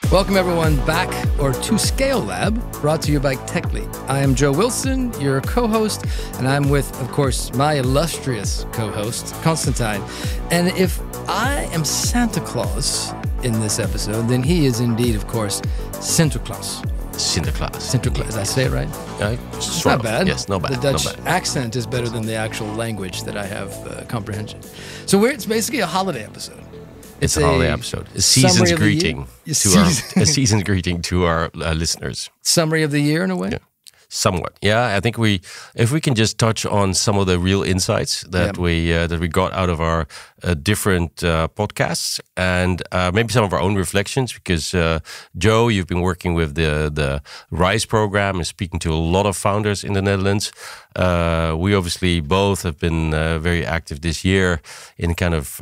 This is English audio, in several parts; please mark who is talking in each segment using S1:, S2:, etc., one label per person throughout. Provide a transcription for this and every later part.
S1: Welcome everyone back or to Scale Lab, brought to you by TechLeap. I am Joe Wilson, your co-host, and I'm with, of course, my illustrious co-host, Constantijn. And if I am Santa Claus in this episode, then he is indeed, of course, Sinterklaas.
S2: Sinterklaas.
S1: Did I say it right? It's not bad.
S2: Yes, not bad.
S1: The Dutch accent is better than the actual language that I have comprehension. So it's basically a holiday episode.
S2: It's a holiday episode. A season's greeting to our listeners.
S1: Summary of the year in a way?
S2: Yeah. Somewhat. Yeah, I think if we can just touch on some of the real insights that we got out of our different podcasts, and maybe some of our own reflections, because Joe, you've been working with the RISE program and speaking to a lot of founders in the Netherlands. We obviously both have been very active this year in kind of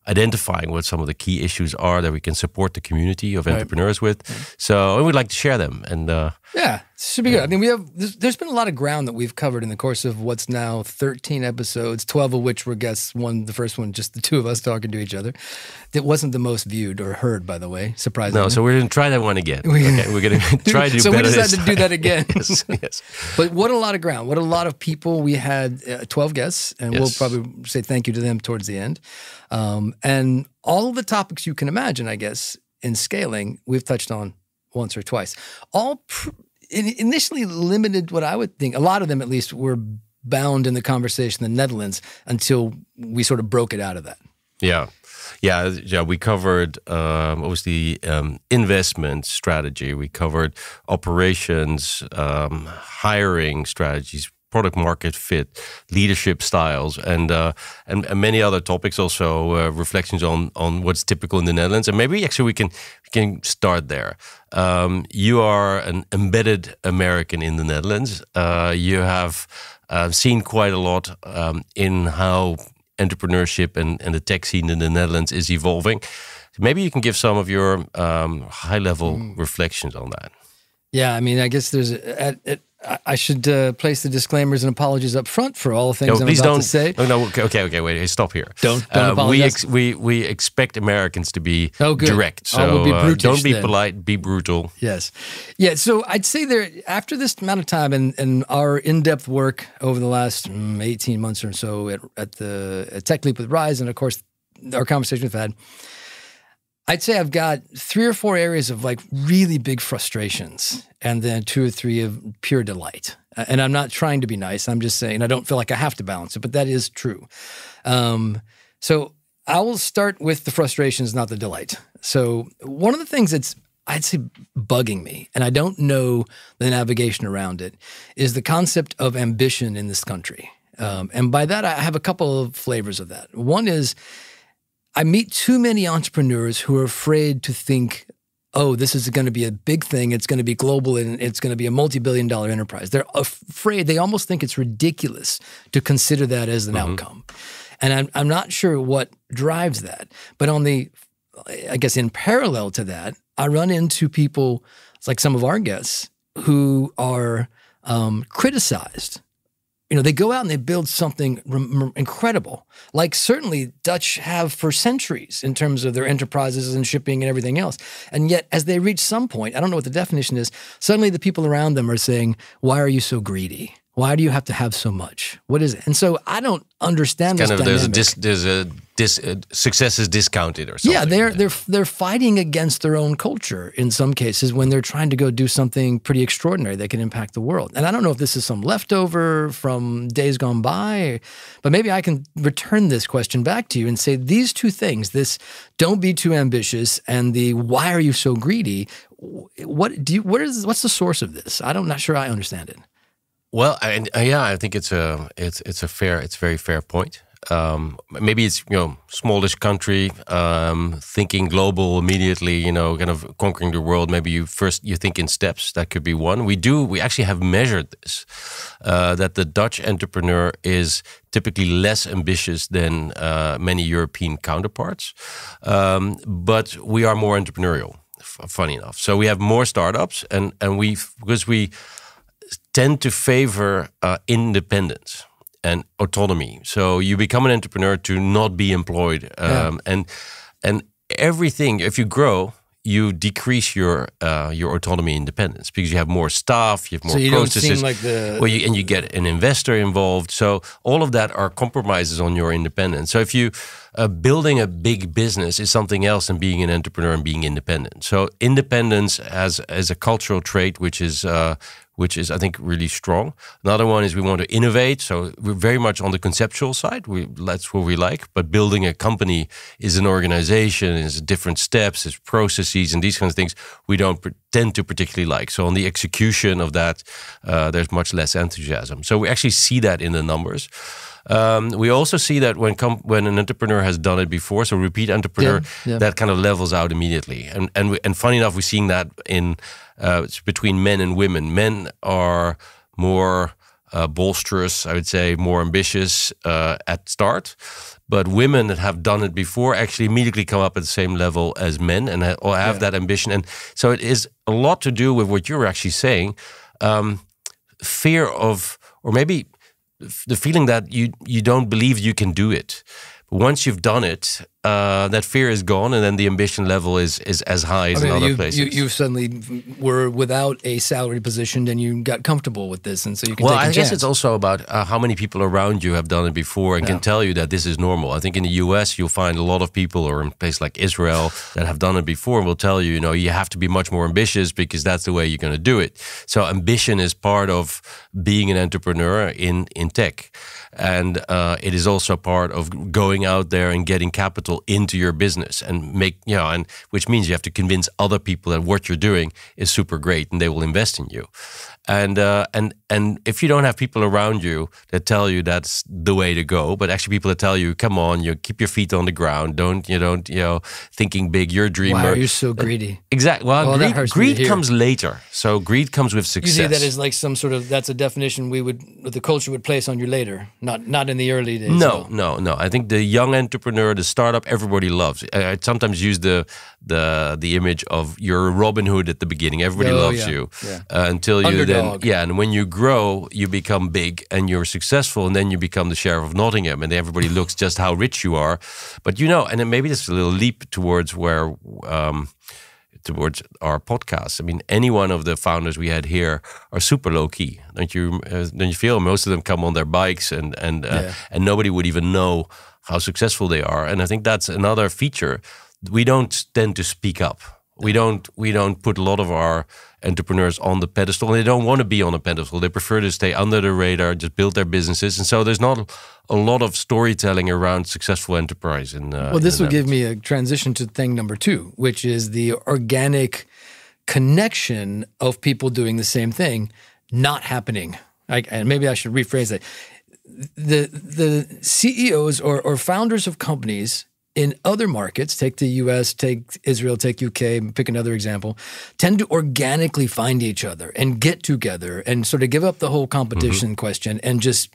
S2: identifying what some of the key issues are that we can support the community of entrepreneurs with. So we'd like to share them. And
S1: yeah, it should be good. I mean, there's been a lot of ground that we've covered in the course of what's now 13 episodes, 12 of which were guests. The first one, just the two of us talking to each other. It wasn't the most viewed or heard, by the way, surprisingly.
S2: No, so we're going to try that one again. Okay, we're going to try to do
S1: so
S2: better.
S1: So we decided to do that again.
S2: Yes.
S1: But what a lot of ground. What a lot of people. We had 12 guests, and we'll probably say thank you to them towards the end. And all of the topics you can imagine, I guess, in scaling, we've touched on once or twice. All initially limited, what I would think, a lot of them at least, were bound in the conversation in the Netherlands until we sort of broke it out of that.
S2: Yeah, we covered obviously investment strategy. We covered operations, hiring strategies, product market fit, leadership styles, and many other topics. Also reflections on what's typical in the Netherlands. And maybe actually we can start there. You are an embedded American in the Netherlands. You have seen quite a lot in how entrepreneurship and the tech scene in the Netherlands is evolving. Maybe you can give some of your high-level reflections on that.
S1: Yeah, I mean, I guess I should place the disclaimers and apologies up front for all the things I'm about to say.
S2: No, okay, wait, stop here.
S1: Don't apologize.
S2: We expect Americans to be direct. So
S1: we'll be brutish,
S2: don't be
S1: then.
S2: polite, be brutal.
S1: Yes. Yeah, so I'd say there, after this amount of time and our in-depth work over the last 18 months or so at TechLeap with RISE, and of course, our conversation we've had, I'd say I've got 3 or 4 areas of like really big frustrations and then 2 or 3 of pure delight. And I'm not trying to be nice. I'm just saying I don't feel like I have to balance it, but that is true. So I will start with the frustrations, not the delight. So one of the things that's, I'd say, bugging me, and I don't know the navigation around it, is the concept of ambition in this country. And by that, I have a couple of flavors of that. One is, I meet too many entrepreneurs who are afraid to think, oh, this is going to be a big thing, it's going to be global, and it's going to be a multi-billion-dollar enterprise. They're afraid, they almost think it's ridiculous to consider that as an outcome. And I'm not sure what drives that. But I guess in parallel to that, I run into people, like some of our guests, who are criticized. You know, they go out and they build something incredible, like certainly Dutch have for centuries in terms of their enterprises and shipping and everything else. And yet, as they reach some point, I don't know what the definition is, suddenly the people around them are saying, why are you so greedy? Why do you have to have so much? What is it? And so I don't understand this dynamic.
S2: Success is discounted or something.
S1: Yeah, they're fighting against their own culture in some cases when they're trying to go do something pretty extraordinary that can impact the world. And I don't know if this is some leftover from days gone by, but maybe I can return this question back to you and say these 2 things, this don't be too ambitious and the why are you so greedy, what's the source of this? I'm not sure I understand it.
S2: Well, I think it's a very fair point. Maybe it's smallish country, thinking global immediately, kind of conquering the world. Maybe you think in steps. That could be one. We actually have measured this, that the Dutch entrepreneur is typically less ambitious than many European counterparts, but we are more entrepreneurial. Funny enough, so we have more startups, and because we tend to favor independence and autonomy. So you become an entrepreneur to not be employed. And everything, if you grow, you decrease your autonomy and independence because you have more staff, you have more
S1: so you
S2: processes.
S1: Don't seem like the
S2: and you get an investor involved. So all of that are compromises on your independence. So if you building a big business is something else than being an entrepreneur and being independent. So independence as a cultural trait, which is I think really strong. Another one is we want to innovate. So we're very much on the conceptual side. That's what we like. But building a company is an organization, is different steps, is processes, and these kinds of things we don't tend to particularly like. So on the execution of that, there's much less enthusiasm. So we actually see that in the numbers. We also see that when an entrepreneur has done it before, so repeat entrepreneur, that kind of levels out immediately. And funny enough, we're seeing that in between men and women. Men are more bolsterous, I would say, more ambitious at start. But women that have done it before actually immediately come up at the same level as men and have that ambition. And so it is a lot to do with what you're actually saying. Fear of, or maybe the feeling that you don't believe you can do it. But once you've done it, that fear is gone, and then the ambition level is as high as in other places.
S1: You suddenly were without a salary position, and you got comfortable with this, and so you can take a chance.
S2: I guess it's also about how many people around you have done it before and can tell you that this is normal. I think in the US, you'll find a lot of people, or in a place like Israel, that have done it before and will tell you, you have to be much more ambitious because that's the way you're going to do it. So ambition is part of being an entrepreneur in tech. And it is also part of going out there and getting capital into your business and and which means you have to convince other people that what you're doing is super great and they will invest in you. And if you don't have people around you that tell you that's the way to go, but actually people that tell you, come on, keep your feet on the ground, don't thinking big, you're a dreamer.
S1: Why are you so greedy?
S2: Exactly. Well, greed comes later. So greed comes with success.
S1: You see that as like some sort of, that's a definition the culture would place on you later, not in the early days.
S2: No. I think the young entrepreneur, the startup, everybody loves. I sometimes use the image of you're Robin Hood at the beginning. Everybody loves you until you
S1: Underdog.
S2: and when you grow, you become big and you're successful, and then you become the Sheriff of Nottingham, and everybody looks just how rich you are. But and then maybe this is a little leap towards towards our podcast. I mean, any one of the founders we had here are super low key. Don't you feel? Most of them come on their bikes, and nobody would even know how successful they are. And I think that's another feature. We don't tend to speak up. We don't put a lot of our entrepreneurs on the pedestal. They don't want to be on a pedestal. They prefer to stay under the radar, just build their businesses. And so there's not a lot of storytelling around successful enterprise.
S1: This will give me a transition to thing number 2, which is the organic connection of people doing the same thing not happening. And maybe I should rephrase that. The CEOs or founders of companies in other markets, take the US, take Israel, take UK, pick another example, tend to organically find each other and get together and sort of give up the whole competition question and just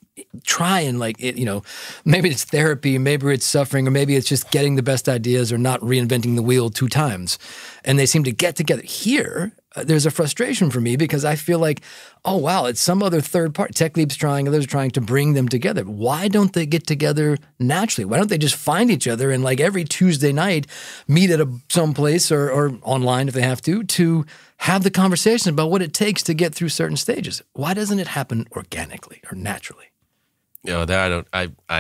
S1: try and maybe it's therapy, maybe it's suffering, or maybe it's just getting the best ideas or not reinventing the wheel 2 times. And they seem to get together. Here, there's a frustration for me because I feel like, oh, wow, it's some other third party. TechLeap's trying, others are trying to bring them together. Why don't they get together naturally? Why don't they just find each other and every Tuesday night meet at some place or online if they have to have the conversation about what it takes to get through certain stages? Why doesn't it happen organically or naturally?
S2: I don't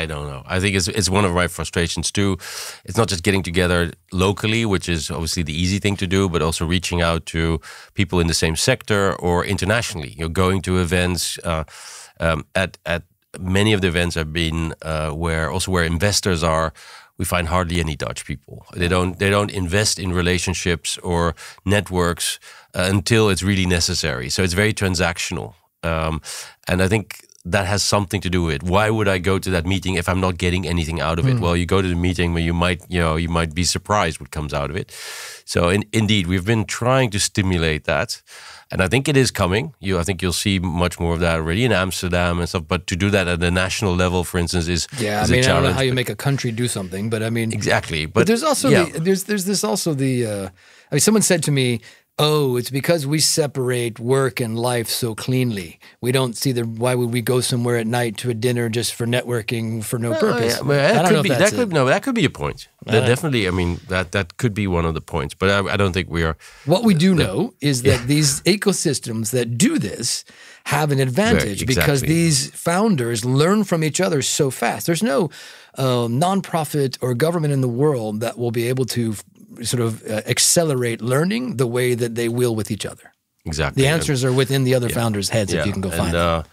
S2: know. I think it's one of my frustrations too. It's not just getting together locally, which is obviously the easy thing to do, but also reaching out to people in the same sector or internationally. Going to events. At many of the events I've been, where investors are, we find hardly any Dutch people. They don't invest in relationships or networks until it's really necessary. So it's very transactional, and I think that has something to do with it. Why would I go to that meeting if I'm not getting anything out of it? Well, you go to the meeting where you might be surprised what comes out of it. So indeed, we've been trying to stimulate that. And I think it is coming. I think you'll see much more of that already in Amsterdam and stuff. But to do that at a national level, for instance, is a challenge.
S1: I don't know how you make a country do something, but I mean...
S2: Exactly.
S1: But there's also someone said to me, oh, it's because we separate work and life so cleanly. We don't see why would we go somewhere at night to a dinner just for networking for no purpose?
S2: Yeah, that could be a point. Definitely, I mean, that could be one of the points, but I don't think we are.
S1: What we do know is that these ecosystems that do this have an advantage because these founders learn from each other so fast. There's no nonprofit or government in the world that will be able to sort of accelerate learning the way that they will with each other.
S2: Exactly.
S1: The answers are within the other founders' heads if you can go find them.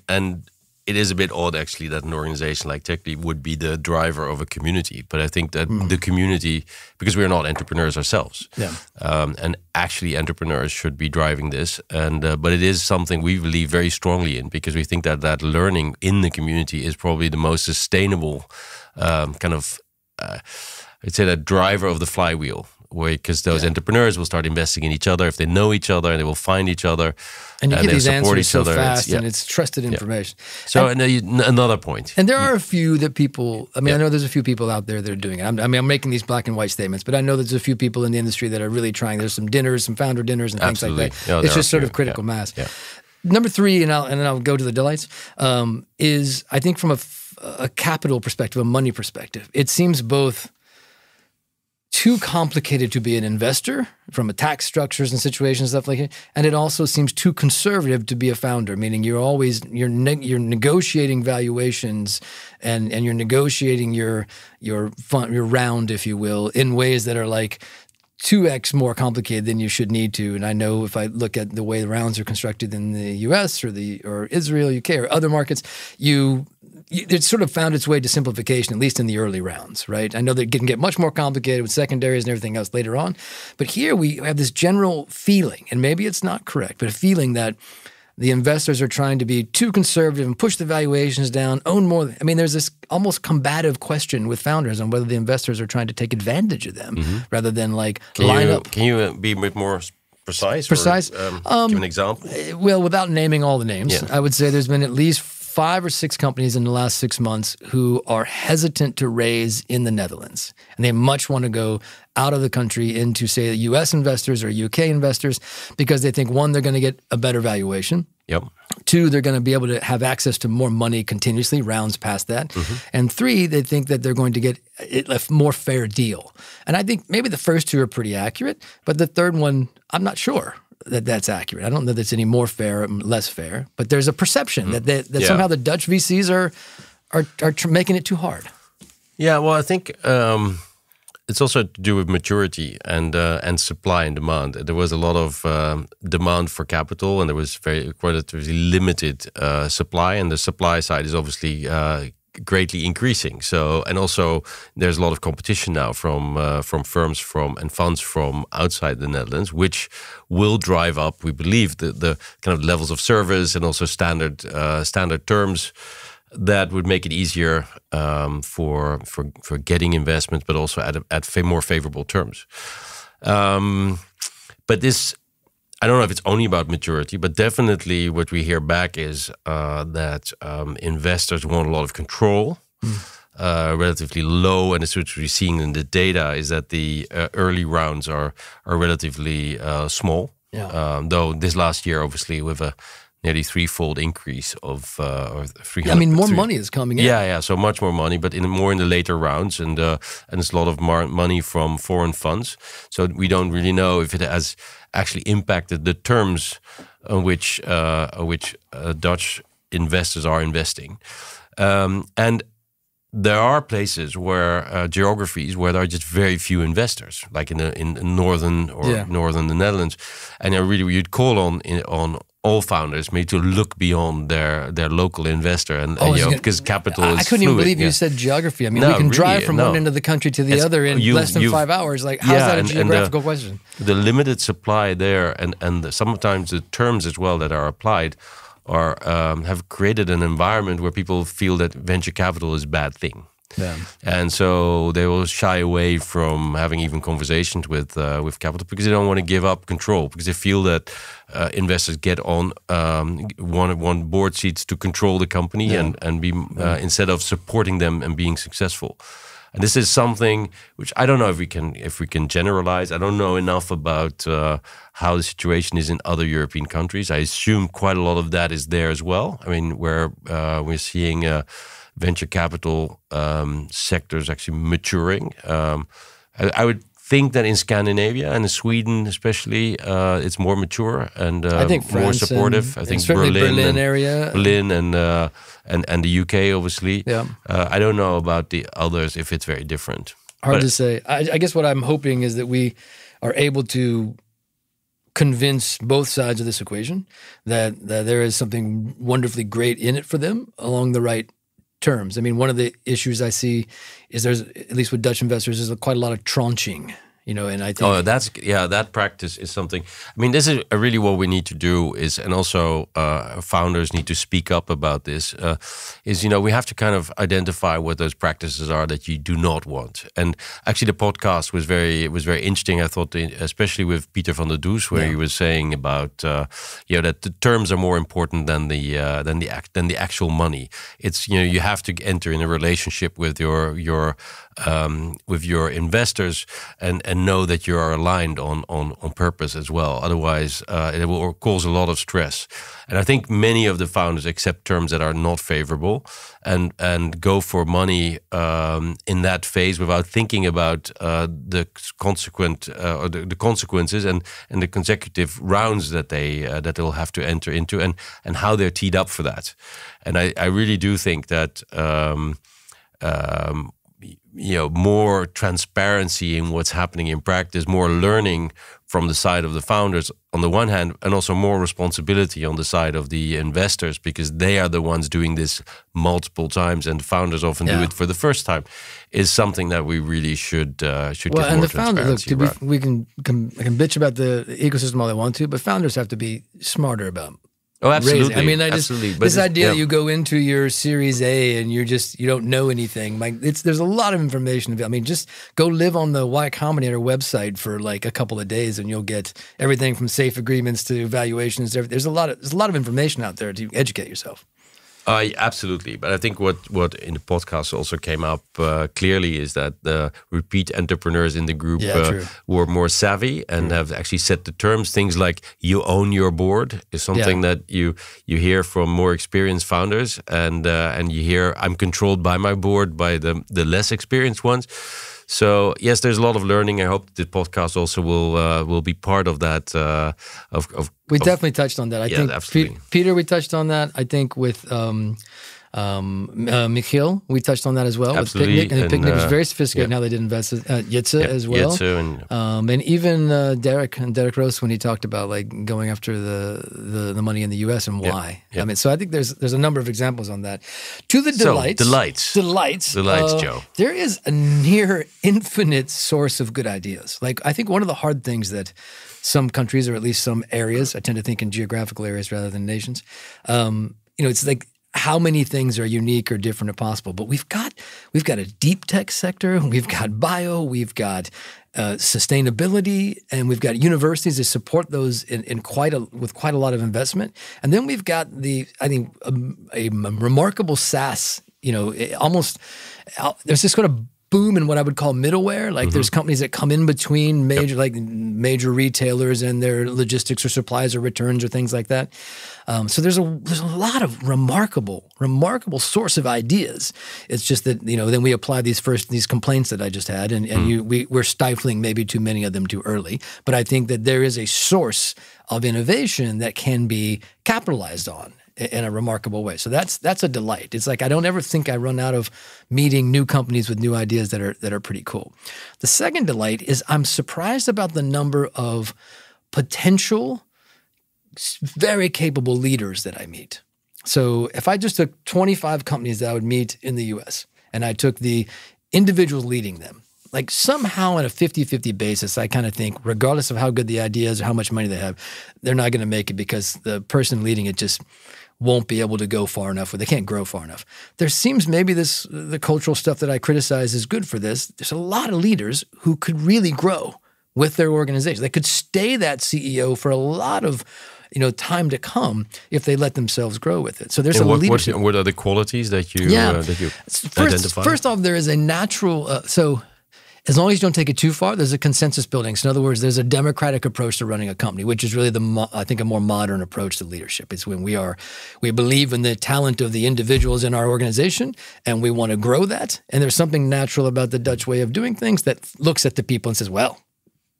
S2: And it is a bit odd, actually, that an organization like TechLeap would be the driver of a community. But I think that the community, because we're not entrepreneurs ourselves, and actually entrepreneurs should be driving this. And but it is something we believe very strongly in, because we think that learning in the community is probably the most sustainable kind of, I'd say, that driver of the flywheel. Because those entrepreneurs will start investing in each other if they know each other, and they will find each other,
S1: and you get these answers so
S2: other.
S1: fast, and it's trusted information.
S2: So another point,
S1: and there are a few that people. I mean, I know there's a few people out there that are doing it. I'm making these black and white statements, but I know there's a few people in the industry that are really trying. There's some dinners, some founder dinners, and things like that.
S2: Yeah,
S1: it's just sort of critical mass. Number three, and then I'll go to the delights. Is I think from a capital perspective, a money perspective, it seems both too complicated to be an investor from a tax structures and situations, stuff like that. And it also seems too conservative to be a founder, meaning you're negotiating valuations and you're negotiating your round, if you will, in ways that are like 2x more complicated than you should need to. And I know if I look at the way the rounds are constructed in the US or Israel, UK, or other markets, it's sort of found its way to simplification, at least in the early rounds, right? I know that it can get much more complicated with secondaries and everything else later on. But here we have this general feeling, and maybe it's not correct, but a feeling that the investors are trying to be too conservative and push the valuations down, own more. I mean, there's this almost combative question with founders on whether the investors are trying to take advantage of them rather than like line up.
S2: Can you be a bit more precise?
S1: Precise?
S2: Give an example.
S1: Well, without naming all the names, I would say there's been at least 5 or 6 companies in the last 6 months who are hesitant to raise in the Netherlands. And they much want to go out of the country into, say, US investors or UK investors because they think, 1, they're going to get a better valuation.
S2: Yep.
S1: 2, they're going to be able to have access to more money continuously, rounds past that. And 3, they think that they're going to get a more fair deal. And I think maybe the first 2 are pretty accurate, but the third one, I'm not sure that that's accurate. I don't know that it's any more fair or less fair, but there's a perception that somehow the Dutch VCs are making it too hard.
S2: Yeah, well, I think it's also to do with maturity and supply and demand. There was a lot of demand for capital, and there was relatively limited supply, and the supply side is obviously greatly increasing. So, and also there's a lot of competition now from firms and funds from outside the Netherlands, which will drive up, we believe, the kind of levels of service and also standard terms that would make it easier for getting investment, but also at more favorable terms. But this, I don't know if it's only about maturity, but definitely what we hear back is that investors want a lot of control, relatively low, and it's what we're seeing in the data is that the early rounds are relatively small. Though this last year, obviously, with a nearly 3-fold increase of 300.
S1: I mean, more money is coming in.
S2: Yeah, so much more money, but more in the later rounds, and it's a lot of money from foreign funds. So we don't really know if it has actually impacted the terms on which Dutch investors are investing. And there are places where geographies where there are just very few investors, like in northern the Netherlands, and you'd call on all founders maybe to look beyond their local investor and because capital is
S1: I couldn't even believe you said geography. I mean, we can drive from one end of the country to the other in less than 5 hours. Like, how's that a geographical question?
S2: The limited supply there and sometimes the terms as well that are applied are have created an environment where people feel that venture capital is a bad thing. Yeah. And so they will shy away from having even conversations with capital because they don't want to give up control, because they feel that investors get on one board seats to control the company and be instead of supporting them and being successful. And this is something which I don't know if we can generalize. I don't know enough about how the situation is in other European countries. I assume quite a lot of that is there as well. I mean, where we're seeing venture capital sectors actually maturing. I would think that in Scandinavia and in Sweden especially, it's more mature and
S1: I think
S2: more supportive. I think
S1: Berlin area,
S2: Berlin and the UK obviously.
S1: Yeah.
S2: I don't know about the others if it's very different.
S1: Hard to say. I guess what I'm hoping is that we are able to convince both sides of this equation that there is something wonderfully great in it for them along the right terms. I mean, one of the issues I see is there's, at least with Dutch investors, there's quite a lot of tranching, and I think...
S2: that practice is something... I mean, this is really what we need to do is, and also founders need to speak up about this, is, we have to kind of identify what those practices are that you do not want. And actually the podcast was very interesting, I thought, especially with Pieter van der Does, where he was saying about, that the terms are more important than the actual money. It's, you have to enter in a relationship with your investors and know that you are aligned on purpose as well. Otherwise, it will cause a lot of stress. And I think many of the founders accept terms that are not favorable and go for money in that phase without thinking about the consequences and the consecutive rounds that they'll have to enter into and how they're teed up for that. And I really do think that more transparency in what's happening in practice, more learning from the side of the founders on the one hand, and also more responsibility on the side of the investors, because they are the ones doing this multiple times and the founders often do it for the first time, is something that we really should get more
S1: and the
S2: transparency
S1: founders,
S2: around.
S1: we can bitch about the ecosystem all they want to, but founders have to be smarter about
S2: Oh, absolutely.
S1: raising. I mean,
S2: absolutely. But
S1: this idea that you go into your Series A and you don't know anything. Like there's a lot of information. I mean, just go live on the Y Combinator website for like a couple of days, and you'll get everything from safe agreements to valuations. There's a lot of information out there to educate yourself.
S2: Absolutely. But I think what in the podcast also came up clearly is that the repeat entrepreneurs in the group were more savvy and have actually set the terms. Things like you own your board is something that you hear from more experienced founders, and you hear I'm controlled by my board by the less experienced ones. So yes, there's a lot of learning. I hope the podcast also will be part of that.
S1: We definitely touched on that. I think
S2: absolutely.
S1: Peter, we touched on that. I think with Michiel, we touched on that as well.
S2: Absolutely.
S1: With Picnic, and Picnic was very sophisticated in how they did invest. Jitse as well.
S2: Jitse
S1: and even Derek Roos, when he talked about like going after the money in the US and why. I mean, so I think there's a number of examples on that. To the delights,
S2: Joe.
S1: There is a near infinite source of good ideas. Like I think one of the hard things that some countries, or at least some areas, I tend to think in geographical areas rather than nations. It's like how many things are unique or different or possible. But we've got a deep tech sector, we've got bio, we've got sustainability, and we've got universities that support those with quite a lot of investment. And then we've got a remarkable SaaS. There's this sort of boom in what I would call middleware. Like there's companies that come in between major retailers and their logistics or supplies or returns or things like that. So there's a lot of remarkable source of ideas. It's just that then we apply these complaints that I just had, and we're stifling maybe too many of them too early. But I think that there is a source of innovation that can be capitalized on in a remarkable way. So that's a delight. It's like I don't ever think I run out of meeting new companies with new ideas that are pretty cool. The second delight is I'm surprised about the number of potential, very capable leaders that I meet. So if I just took 25 companies that I would meet in the US and I took the individuals leading them, like somehow on a 50-50 basis, I kind of think regardless of how good the idea is or how much money they have, they're not going to make it because the person leading it just won't be able to go far enough, or they can't grow far enough. There seems maybe the cultural stuff that I criticize is good for this. There's a lot of leaders who could really grow with their organization. They could stay that CEO for a lot of time to come if they let themselves grow with it. So there's leadership.
S2: What are the qualities that you identify?
S1: First off, there is a natural so. As long as you don't take it too far, there's a consensus building. So in other words, there's a democratic approach to running a company, which is really I think a more modern approach to leadership. It's when we believe in the talent of the individuals in our organization and we want to grow that. And there's something natural about the Dutch way of doing things that looks at the people and says, well,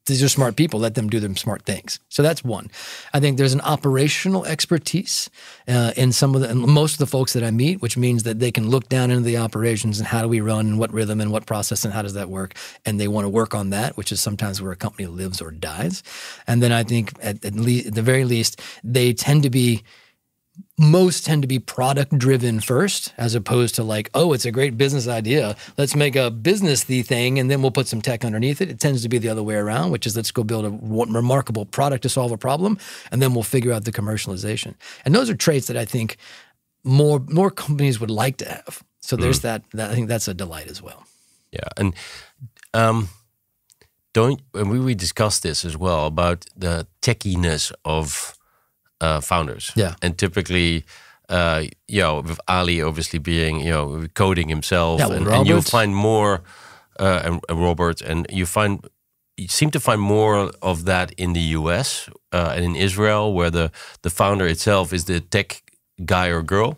S1: these are smart people. Let them do them smart things. So that's one. I think there's an operational expertise in most of the folks that I meet, which means that they can look down into the operations and how do we run and what rhythm and what process and how does that work. And they want to work on that, which is sometimes where a company lives or dies. And then I think at the very least, most tend to be product driven first, as opposed to like, oh, it's a great business idea. Let's make a business-y thing and then we'll put some tech underneath it. It tends to be the other way around, which is let's go build a remarkable product to solve a problem and then we'll figure out the commercialization. And those are traits that I think more companies would like to have. So there's that I think that's a delight as well.
S2: Yeah. And we discussed this as well about the techiness of founders.
S1: Yeah.
S2: And typically, with Ali obviously being, coding himself, and you find more, and Robert, and you seem to find more of that in the US and in Israel, where the founder itself is the tech guy or girl,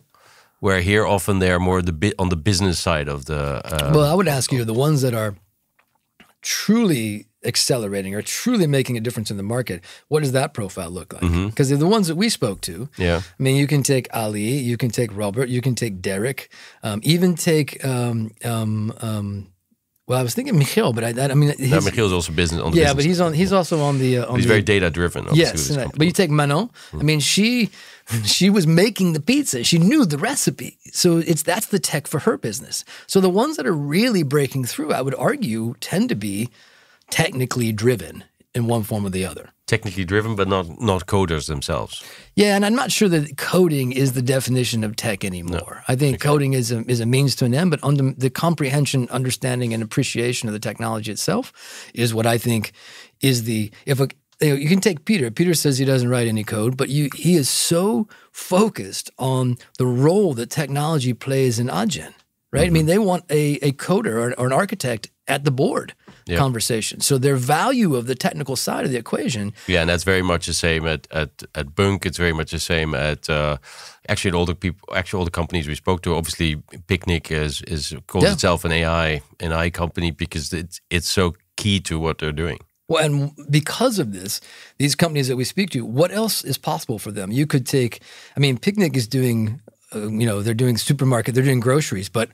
S2: where here often they are more on the business side of the...
S1: well, I would ask you, the ones that are truly accelerating or truly making a difference in the market, what does that profile look like? Because they're the ones that we spoke to.
S2: Yeah.
S1: I mean, you can take Ali, you can take Robert, you can take Derek, even take, well, I was thinking Michiel, but
S2: Michiel is also business on the business.
S1: Yeah, but he's also on the...
S2: he's very data driven.
S1: Yes, but you take Manon, I mean, she was making the pizza. She knew the recipe. So that's the tech for her business. So the ones that are really breaking through, I would argue, tend to be technically driven in one form or the other.
S2: Technically driven, but not coders themselves.
S1: Yeah, and I'm not sure that coding is the definition of tech anymore. No. I think coding is a means to an end, but the comprehension, understanding, and appreciation of the technology itself is what I think is you can take Peter. Peter says he doesn't write any code, but he is so focused on the role that technology plays in Adyen, right? I mean, they want a coder or an architect at the board conversation. So their value of the technical side of the equation. Yeah,
S2: and that's very much the same at Bunk. It's very much the same at actually all the companies we spoke to. Obviously, Picnic calls itself an AI company because it's so key to what they're doing.
S1: Well, and because of this, these companies that we speak to, what else is possible for them? You could take, I mean, Picnic is doing, they're doing supermarket, they're doing groceries, but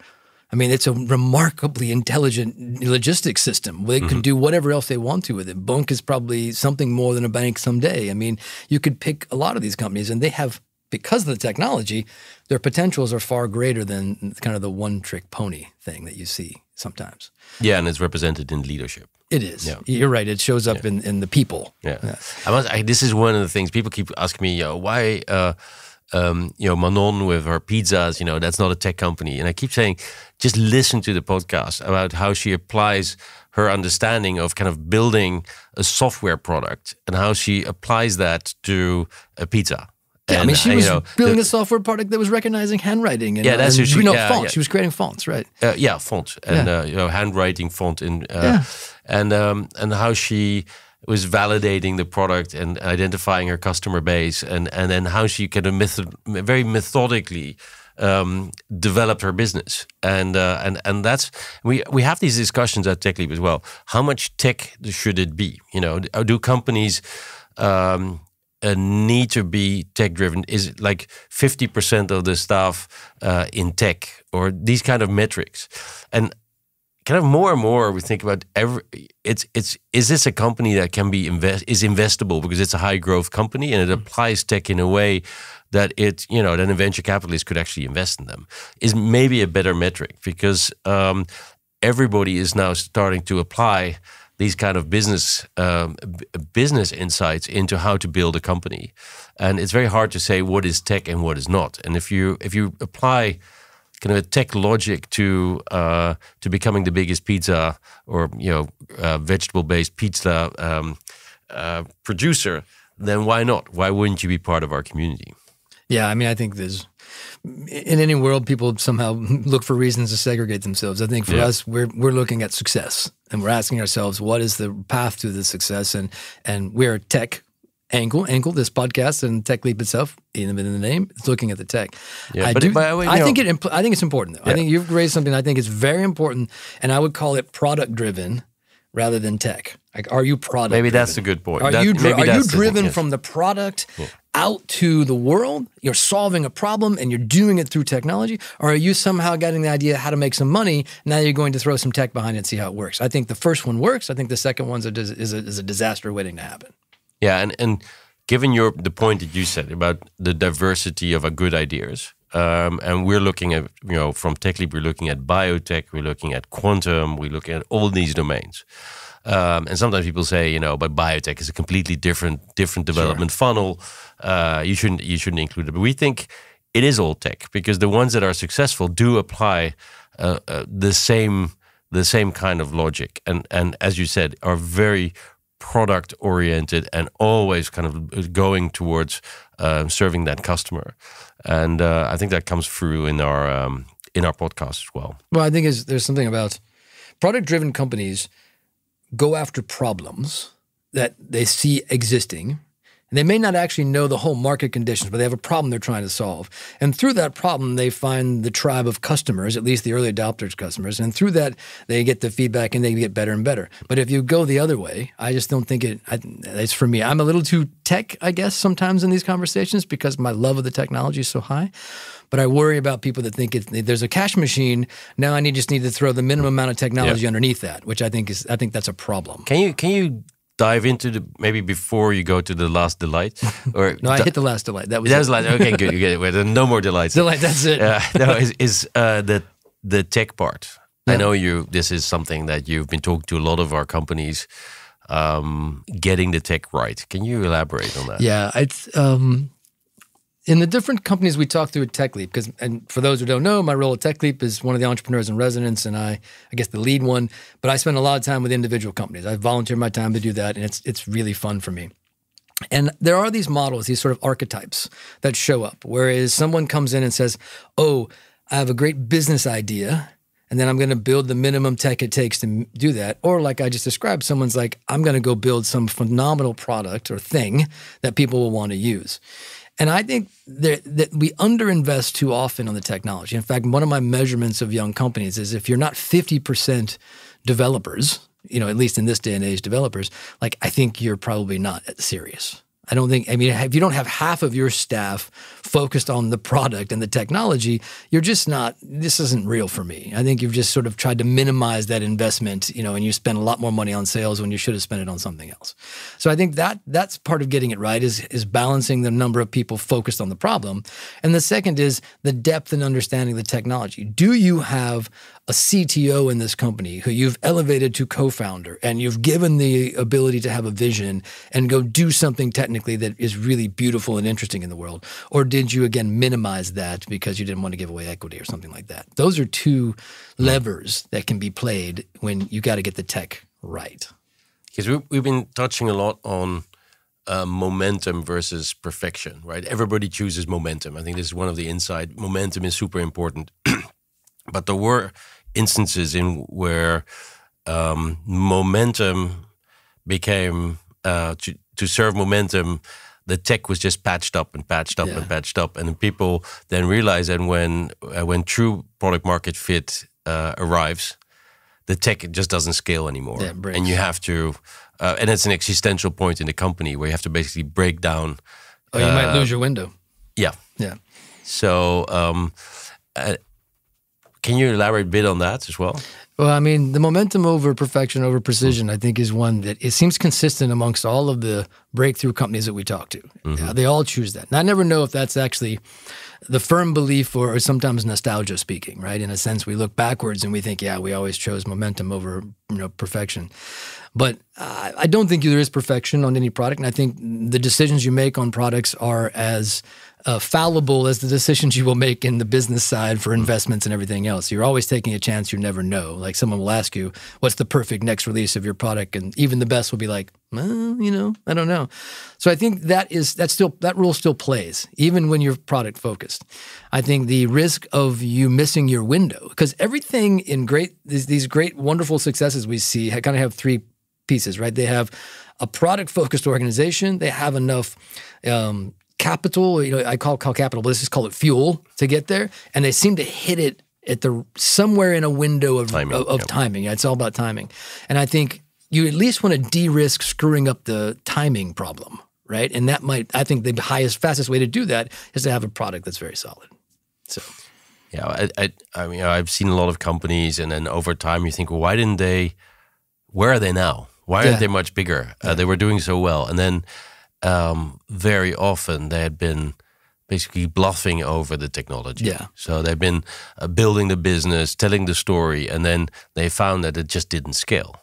S1: I mean, it's a remarkably intelligent logistics system. They can do whatever else they want to with it. Bunk is probably something more than a bank someday. I mean, you could pick a lot of these companies and they have, because of the technology, their potentials are far greater than kind of the one-trick pony thing that you see sometimes.
S2: Yeah, and it's represented in leadership.
S1: It is. Yeah. You're right. It shows up in the people.
S2: Yeah. This is one of the things people keep asking me, why... Manon with her pizzas, that's not a tech company. And I keep saying, just listen to the podcast about how she applies her understanding of kind of building a software product and how she applies that to a pizza.
S1: Yeah,
S2: and,
S1: she was building a software product that was recognizing handwriting. And,
S2: that's
S1: and,
S2: she,
S1: fonts. Yeah. She was creating fonts, right?
S2: Fonts and handwriting font and how she was validating the product and identifying her customer base, and then how she kind of very methodically developed her business, and that's we have these discussions at Tech Leap as well. How much tech should it be? Do companies need to be tech driven? Is it like 50% of the staff in tech, or these kind of metrics? And kind of more and more we think about is this a company that can be is investable because it's a high growth company and it applies tech in a way that then a venture capitalist could actually invest in them, is maybe a better metric, because everybody is now starting to apply these kind of business insights into how to build a company, and it's very hard to say what is tech and what is not. And if you apply kind of a tech logic to becoming the biggest pizza or vegetable-based pizza producer, then why not? Why wouldn't you be part of our community?
S1: Yeah, I mean, I think in any world, people somehow look for reasons to segregate themselves. I think for us, we're looking at success, and we're asking ourselves, what is the path to the success? And we're a tech angle, this podcast and Tech Leap itself, even in the name, it's looking at the tech.
S2: Yeah,
S1: I think it's important though. Yeah. I think you've raised something I think is very important, and I would call it product driven rather than tech. Like, are you product
S2: Maybe
S1: driven?
S2: That's a good point.
S1: Are you driven from the product out to the world? You're solving a problem and you're doing it through technology? Or are you somehow getting the idea how to make some money, now you're going to throw some tech behind it and see how it works? I think the first one works. I think the second one is a disaster waiting to happen.
S2: Yeah, and given the point that you said about the diversity of good ideas, and we're looking at, from Tech Leap, we're looking at biotech, we're looking at quantum, we're looking at all these domains. And sometimes people say, but biotech is a completely different development funnel. You shouldn't include it. But we think it is all tech, because the ones that are successful do apply the same kind of logic, and as you said, are very product oriented and always kind of going towards serving that customer. And I think that comes through in our podcast as well.
S1: Well, I think there's something about product driven companies go after problems that they see existing. And they may not actually know the whole market conditions, but they have a problem they're trying to solve. And through that problem, they find the tribe of customers, at least the early adopters customers. And through that, they get the feedback and they get better and better. But if you go the other way, I just don't think it's for me. I'm a little too tech, I guess, sometimes in these conversations because my love of the technology is so high. But I worry about people that think there's a cash machine. Now I just need to throw the minimum amount of technology underneath that, which I think that's a problem.
S2: Can you dive into maybe before you go to the last delight? Or
S1: no, I hit the last delight. That was
S2: okay, good. You get it. Well, no more delights.
S1: Delight, that's it.
S2: The tech part. Yeah. I know this is something that you've been talking to a lot of our companies, getting the tech right. Can you elaborate on that?
S1: Yeah, it's in the different companies we talk through at Tech Leap, and for those who don't know, my role at Tech Leap is one of the entrepreneurs in residence, and I guess the lead one, but I spend a lot of time with individual companies. I volunteer my time to do that, and it's really fun for me. And there are these models, these sort of archetypes that show up, whereas someone comes in and says, oh, I have a great business idea, and then I'm going to build the minimum tech it takes to do that. Or like I just described, someone's like, I'm going to go build some phenomenal product or thing that people will want to use. And I think that we underinvest too often on the technology. In fact, one of my measurements of young companies is if you're not 50% developers, at least in this day and age, developers, like I think you're probably not serious. I mean, if you don't have half of your staff focused on the product and the technology, you're just not, this isn't real for me. I think you've just sort of tried to minimize that investment, and you spend a lot more money on sales when you should have spent it on something else. So I think that's part of getting it right is balancing the number of people focused on the problem. And the second is the depth and understanding of the technology. Do you have a CTO in this company who you've elevated to co-founder and you've given the ability to have a vision and go do something technically that is really beautiful and interesting in the world? Or did you, again, minimize that because you didn't want to give away equity or something like that? Those are two levers that can be played when you got to get the tech right.
S2: Because we've been touching a lot on momentum versus perfection, right? Everybody chooses momentum. I think this is one of the insight. Momentum is super important. But there were instances in where momentum became, to serve momentum, the tech was just patched up and patched up and patched up. And people then realize that when true product market fit arrives, the tech just doesn't scale anymore. Yeah, and you have to, and it's an existential point in the company where you have to basically break down.
S1: You might lose your window.
S2: Yeah.
S1: Yeah.
S2: So, can you elaborate a bit on that as well?
S1: Well, I mean, the momentum over perfection over precision, I think, is one that it seems consistent amongst all of the breakthrough companies that we talk to. Yeah, they all choose that. And I never know if that's actually the firm belief or sometimes nostalgia speaking, right? In a sense, we look backwards and we think, yeah, we always chose momentum over perfection. But I don't think there is perfection on any product. And I think the decisions you make on products are as fallible as the decisions you will make in the business side for investments and everything else. You're always taking a chance you never know. Like someone will ask you, what's the perfect next release of your product? And even the best will be like, Well, I don't know. So I think that rule still plays, even when you're product focused. I think the risk of you missing your window, because everything in these great, wonderful successes we see kind of have three pieces, right? They have a product focused organization. They have enough capital, I call capital, but let's just call it fuel to get there. And they seem to hit it at somewhere in a window of timing. It's all about timing. And I think you at least want to de-risk screwing up the timing problem, right? And I think the fastest way to do that is to have a product that's very solid. So,
S2: yeah, I mean, I've seen a lot of companies, and then over time you think, well, where are they now? Why aren't they much bigger? They were doing so well. And then very often they had been basically bluffing over the technology.
S1: Yeah.
S2: So they've been building the business, telling the story, and then they found that it just didn't scale.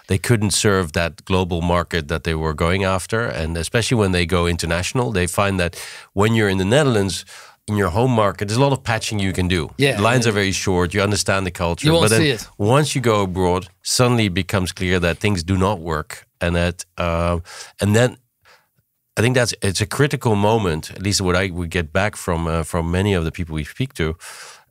S2: They couldn't serve that global market that they were going after. And especially when they go international, they find that when you're in the Netherlands, in your home market, there's a lot of patching you can do.
S1: Yeah,
S2: the lines are very short. You understand the culture.
S1: You won't see it.
S2: Once you go abroad, suddenly it becomes clear that things do not work. And then I think it's a critical moment, at least what I would get back from many of the people we speak to,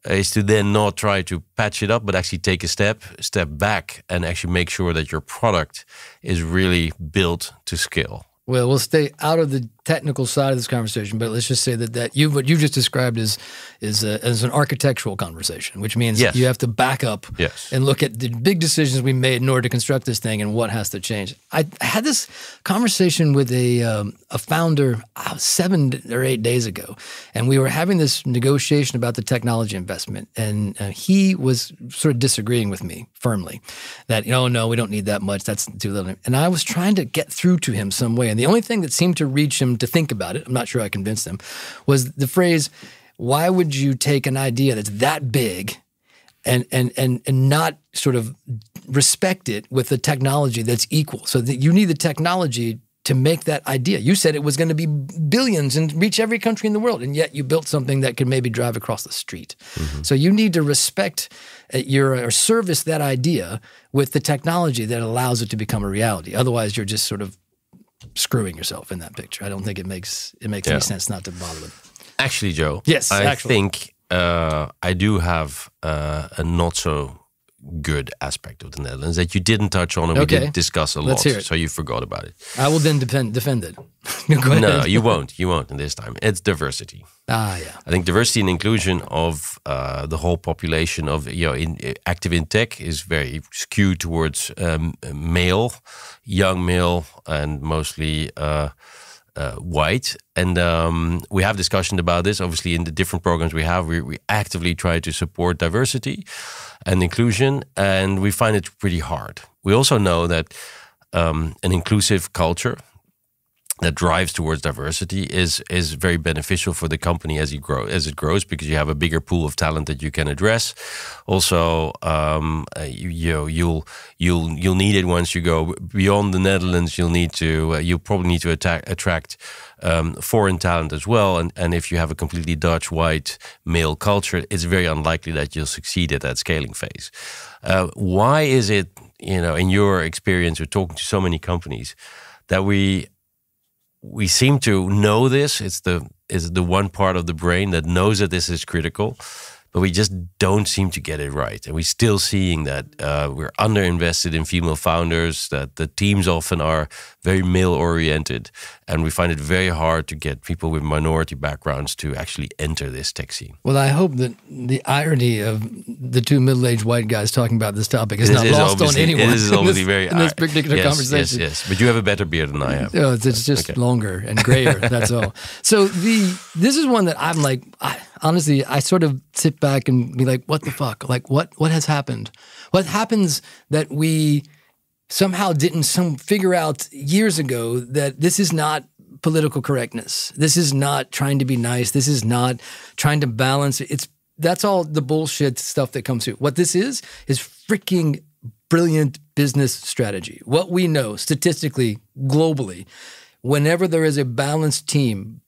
S2: is to then not try to patch it up, but actually take a step back and actually make sure that your product is really built to scale.
S1: Well, we'll stay out of the technical side of this conversation, but let's just say that what you just described is an architectural conversation, which means you have to back up and look at the big decisions we made in order to construct this thing and what has to change. I had this conversation with a founder 7 or 8 days ago, and we were having this negotiation about the technology investment, and he was sort of disagreeing with me firmly that, no, we don't need that much. That's too little. And I was trying to get through to him some way, and the only thing that seemed to reach him to think about it, I'm not sure I convinced him, was the phrase, why would you take an idea that's that big and not sort of respect it with the technology that's equal? So that you need the technology to make that idea. You said it was going to be billions and reach every country in the world, and yet you built something that could maybe drive across the street. Mm-hmm. So you need to respect or service that idea with the technology that allows it to become a reality. Otherwise, you're just sort of screwing yourself in that picture. I don't think it makes any sense not to bother with it.
S2: Actually, Joe,
S1: yes,
S2: I think I do have a not so good aspect of the Netherlands that you didn't touch on and we didn't discuss a lot.
S1: Let's hear it.
S2: So you forgot about it.
S1: I will then defend it. Go ahead.
S2: No, you won't. You won't in this time. It's diversity.
S1: Yeah.
S2: I think diversity and inclusion of the whole population of active in tech is very skewed towards young male, and mostly white. And we have discussion about this. Obviously, in the different programs we have, we actively try to support diversity and inclusion, and we find it pretty hard. We also know that an inclusive culture that drives towards diversity is very beneficial for the company as it grows, because you have a bigger pool of talent that you can address. Also, you'll need it once you go beyond the Netherlands. You'll probably need to attract foreign talent as well. And if you have a completely Dutch white male culture, it's very unlikely that you'll succeed at that scaling phase. Why is it, in your experience, with talking to so many companies, that we seem to know this? It's the one part of the brain that knows that this is critical, but we just don't seem to get it right. And we're still seeing that we're underinvested in female founders, that the teams often are very male-oriented, and we find it very hard to get people with minority backgrounds to actually enter this tech scene.
S1: Well, I hope that the irony of the two middle-aged white guys talking about this topic is not lost on anyone.
S2: It is obviously
S1: in this particular conversation.
S2: Yes. But you have a better beard than I have.
S1: It's just longer and grayer, that's all. So this is one that I'm like, honestly, I sort of sit back and be like, what the fuck? Like, what has happened? What happens that we somehow didn't figure out years ago that this is not political correctness. This is not trying to be nice. This is not trying to balance. That's all the bullshit stuff that comes through. What this is freaking brilliant business strategy. What we know statistically, globally, whenever there is a balanced team,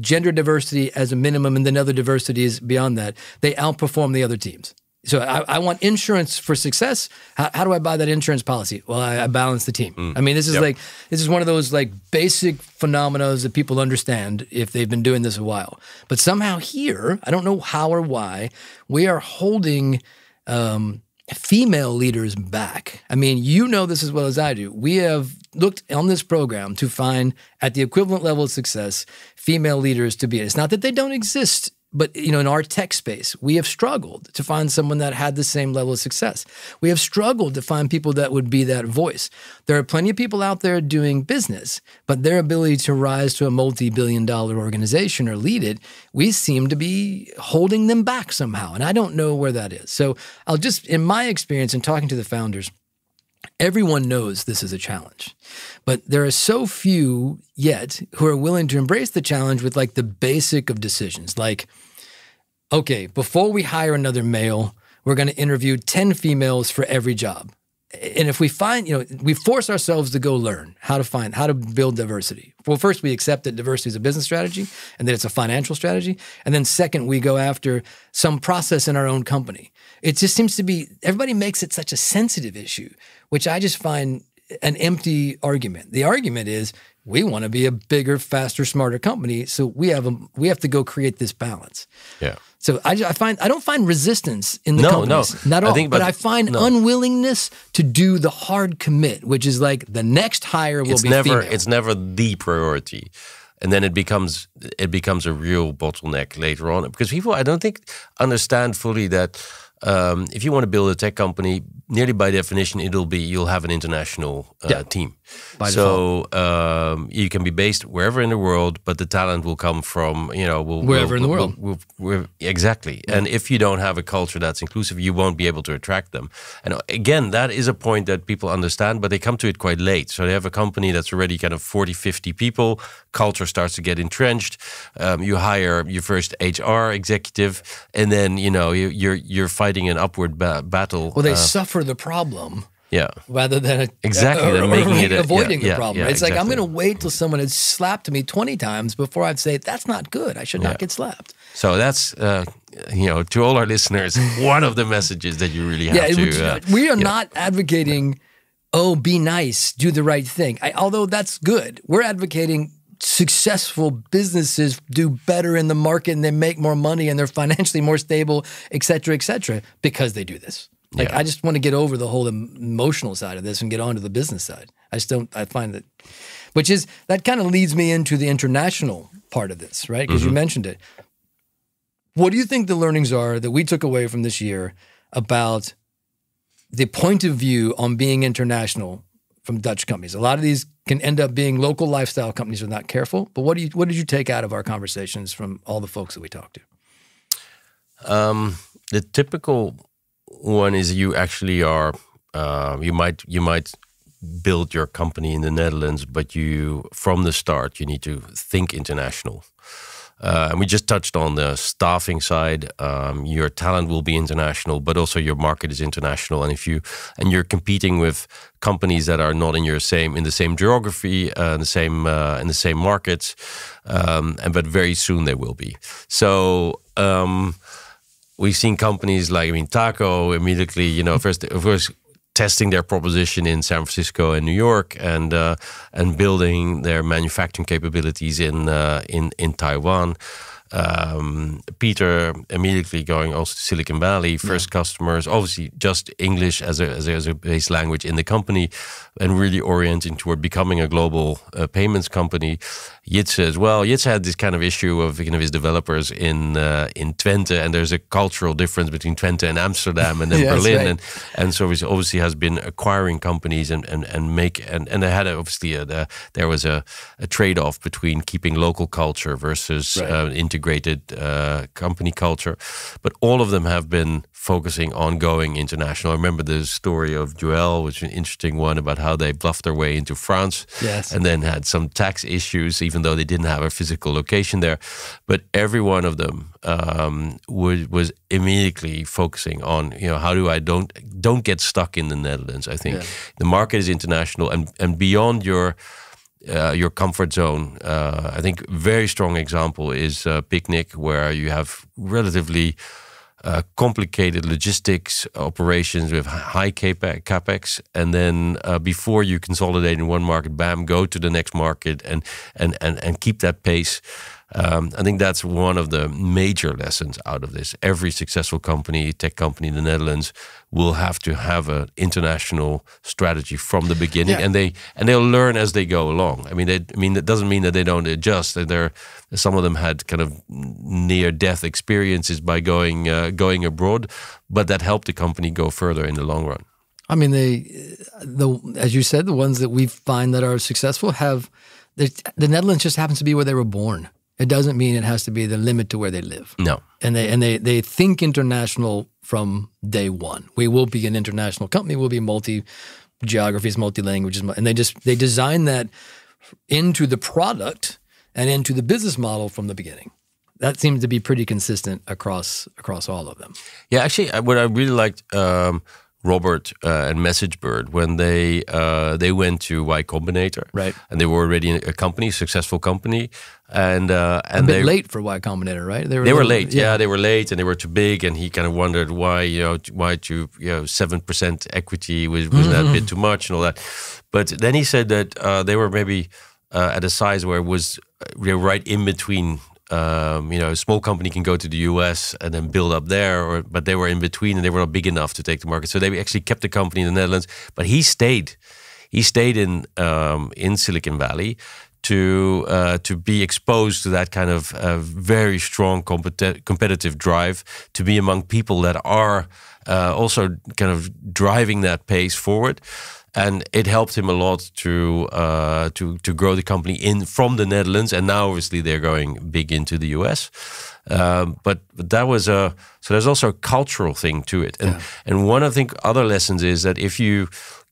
S1: gender diversity as a minimum and then other diversities beyond that, they outperform the other teams. So I want insurance for success. How do I buy that insurance policy? Well, I balance the team. I mean, this is one of those like basic phenomena that people understand if they've been doing this a while. But somehow here, I don't know how or why, we are holding female leaders back. I mean, you know this as well as I do. We have looked on this program to find at the equivalent level of success, female leaders to be. It's not that they don't exist, but in our tech space, we have struggled to find someone that had the same level of success. We have struggled to find people that would be that voice. There are plenty of people out there doing business, but their ability to rise to a multi-billion-dollar organization or lead it, we seem to be holding them back somehow, and I don't know where that is. So I'll just, in my experience in talking to the founders, everyone knows this is a challenge, but there are so few yet who are willing to embrace the challenge with like the basic of decisions. Like, okay, before we hire another male, we're going to interview 10 females for every job. And if we find, we force ourselves to go learn how to build diversity. Well, first we accept that diversity is a business strategy and that it's a financial strategy. And then second, we go after some process in our own company. It just seems to be, everybody makes it such a sensitive issue, which I just find an empty argument. The argument is we want to be a bigger, faster, smarter company. So we have to go create this balance. Yeah. So I don't find resistance in the companies, not all. But I find unwillingness to do the hard commit, which is like the next hire will be female.
S2: It's never the priority, and then it becomes a real bottleneck later on because people I don't think understand fully that. If you want to build a tech company, nearly by definition, you'll have an international team. So you can be based wherever in the world, but the talent will come from
S1: wherever in the world.
S2: Exactly. Yeah. And if you don't have a culture that's inclusive, you won't be able to attract them. And again, that is a point that people understand, but they come to it quite late. So they have a company that's already kind of 40, 50 people. Culture starts to get entrenched. You hire your first HR executive, and then you're fighting an upward battle.
S1: Well, they suffer the problem.
S2: Yeah.
S1: Rather than avoiding the problem. It's like I'm going to wait till someone has slapped me 20 times before I'd say that's not good. I should not get slapped.
S2: So that's to all our listeners, one of the messages that you really have to.
S1: We are not advocating, be nice, do the right thing. Although that's good, we're advocating successful businesses do better in the market and they make more money and they're financially more stable, et cetera, because they do this. Like, I just want to get over the whole emotional side of this and get on to the business side. I find that kind of leads me into the international part of this, right? Because you mentioned it. What do you think the learnings are that we took away from this year about the point of view on being international from Dutch companies? A lot of these can end up being local lifestyle companies if not careful. But what did you take out of our conversations from all the folks that we talked to?
S2: The typical one is you actually are you might build your company in the Netherlands, but from the start you need to think international. And we just touched on the staffing side. Your talent will be international, but also your market is international. And you're competing with companies that are not in the same geography, in the same markets, but very soon they will be. So we've seen companies like Taco immediately. First of course, testing their proposition in San Francisco and New York, and building their manufacturing capabilities in Taiwan. Peter immediately going also to Silicon Valley, first customers, obviously just English as a base language in the company, and really orienting toward becoming a global payments company. Jitse as well. Jitse had this kind of issue of his developers in Twente, and there's a cultural difference between Twente and Amsterdam and then Berlin, right. and so he obviously has been acquiring companies and they had there was a trade-off between keeping local culture versus integrated company culture, but all of them have been focusing on going international. I remember the story of Joel, which is an interesting one about how they bluffed their way into France, and then had some tax issues, even though they didn't have a physical location there. But every one of them was immediately focusing on, how do I don't get stuck in the Netherlands. I think the market is international and beyond your comfort zone. I think a very strong example is Picnic, where you have relatively complicated logistics operations with high capex, and then before you consolidate in one market, bam, go to the next market and keep that pace. I think that's one of the major lessons out of this. Every successful company, tech company in the Netherlands, will have to have an international strategy from the beginning, and they'll learn as they go along. I mean, that doesn't mean that they don't adjust. Some of them had kind of near-death experiences by going abroad, but that helped the company go further in the long run.
S1: I mean, as you said, the ones that we find that are successful the Netherlands just happens to be where they were born. It doesn't mean it has to be the limit to where they live.
S2: No.
S1: And they think international from day one. We will be an international company. We'll be multi-geographies, multi-languages. And they design that into the product and into the business model from the beginning. That seems to be pretty consistent across all of them.
S2: Yeah, actually, what I really liked Robert and MessageBird when they went to Y Combinator,
S1: right?
S2: And they were already a company, successul company, and
S1: a bit late for Y Combinator, right?
S2: They were late. Yeah, they were late, and they were too big. And he kind of wondered why 7% equity was that a bit too much and all that. But then he said that they were maybe at a size where it was right in between. A small company can go to the US and then build up there, but they were in between and they were not big enough to take the market. So they actually kept the company in the Netherlands, but he stayed. He stayed in Silicon Valley to be exposed to that kind of very strong competitive drive, to be among people that are also kind of driving that pace forward. And it helped him a lot to grow the company from the Netherlands, and now obviously they're going big into the US. But that was so there's also a cultural thing to it, and one I think other lessons is that if you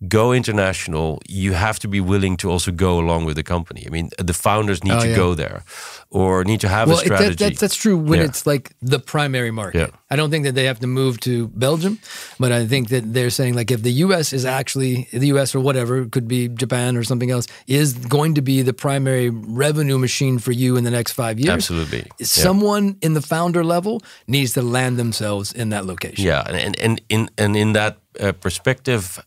S2: go international, you have to be willing to also go along with the company. I mean, the founders need to go there or need to have a strategy.
S1: That's true when it's like the primary market. Yeah. I don't think that they have to move to Belgium, but I think that they're saying like if the US is actually, the US or whatever, it could be Japan or something else, is going to be the primary revenue machine for you in the next 5 years.
S2: Absolutely.
S1: Someone in the founder level needs to land themselves in that location.
S2: Yeah, and in that perspective,